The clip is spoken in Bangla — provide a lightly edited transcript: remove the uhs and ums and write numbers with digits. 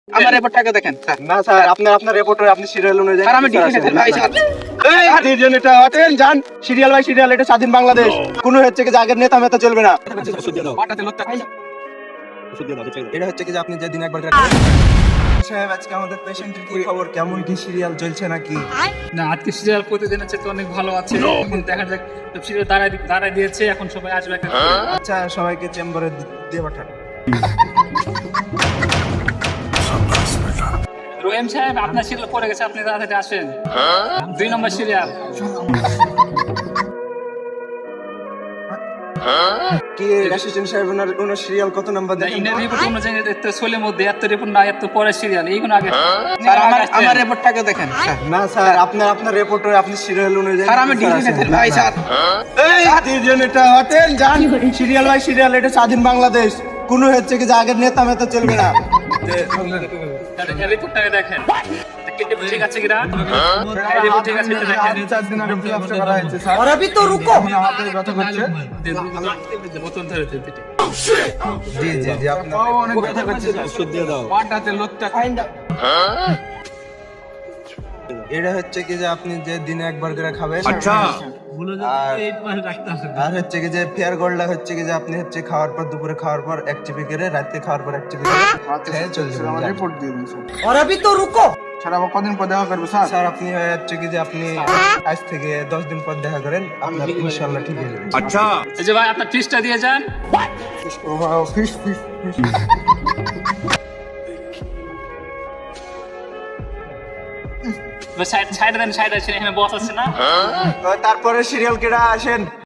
আমার রিপোর্টটাকে দেখেন স্যার। না স্যার, আপনার রিপোর্টে আপনি সিরিয়াল অনুযায়ী স্যার আমি ডিটেইলস ভাই স্যার। এই দুইজন এটা হটেন যান, সিরিয়াল বাই সিরিয়াল, এটা স্বাধীন বাংলাদেশ। কোনো হচ্ছে কি যে আগের নেতা মেতা চলবে না। পাটাতে লোকটা খাই এটা হচ্ছে কি যে আপনি যে দিন একবার সাহেব, আজকে আমাদের পেশেন্টের কি খবর, কেমন কি সিরিয়াল চলছে নাকি? না, আজকে সিরিয়াল প্রতিদিন হচ্ছে তো অনেক ভালো আছে। এখন দেখা যাক সিরিয়াল দাঁড়ায় দিয়েছে, এখন সবাই আসবে একটা আচ্ছা, সবাইকে চেম্বারে দিয়ে পাঠান। রহিম সাহেব, আপনার সিরিয়াল পড়ে গেছে, আপনি তাড়াতাড়ি আসেন। 2 নম্বর সিরিয়াল। কি অ্যাসিস্ট্যান্ট সাহেব, ওনার সিরিয়াল কত নাম্বার দেখেন? ইন্ডিয়ান রিপোর্ট অনুযায়ী এত ষোলের মধ্যে এত রিপোর্ট না, এত পরে সিরিয়াল এইগুলো আগে। স্যার আমার রিপোর্টটাকে দেখেন স্যার। না স্যার, আপনার রিপোর্টে আপনি সিরিয়াল অনুযায়ী স্যার আমি ডিটেইলস ভাই স্যার। এই দুইজন এটা হটেন যান, সিরিয়াল বাই সিরিয়াল, এটা স্বাধীন বাংলাদেশ। কোনো হচ্ছে কি যে আগের নেতা মেতা চলবে না। রিপোর্টটাকে দেখেন ঠিক আছে কিনা, রিপোর্ট ঠিক আছে এটা দেখেন। और अभी तो रुको। বোতল ধরে দিতে। জি জি জি, আপনার অনেক ব্যথা করছে, ওষুধ দিয়ে দাও। পাটাতে লোকটা খাই এটা হচ্ছে কি যে আপনি যে দিনে একবার করে খাবেন। আচ্ছা আর হচ্ছে কি যে ফেয়ার গোল্ডটা হচ্ছে কি যে আপনি হচ্ছে খাওয়ার পর, দুপুরে খাওয়ার পর এক চিপি করে, রাতে খাওয়ার পর এক চিপি করে খেয়ে চলে যাবেন। আমার রিপোর্ট দিয়ে দিন স্যার। और अभी तो रुको। স্যার আবার কদিন পর দেখা করবো স্যার? স্যার আপনি হচ্ছে কি যে আপনি আজ থেকে 10 দিন পর দেখা করেন, আপনার ইনশাআল্লাহ ঠিক হয়ে যাবে। আচ্ছা এই যে ভাই আপনার ফিসটা দিয়ে যান। ফিশ সাইড দেন, সাইড আছে, এখানে বস আছে না। তারপরে সিরিয়াল কেডা আসেন।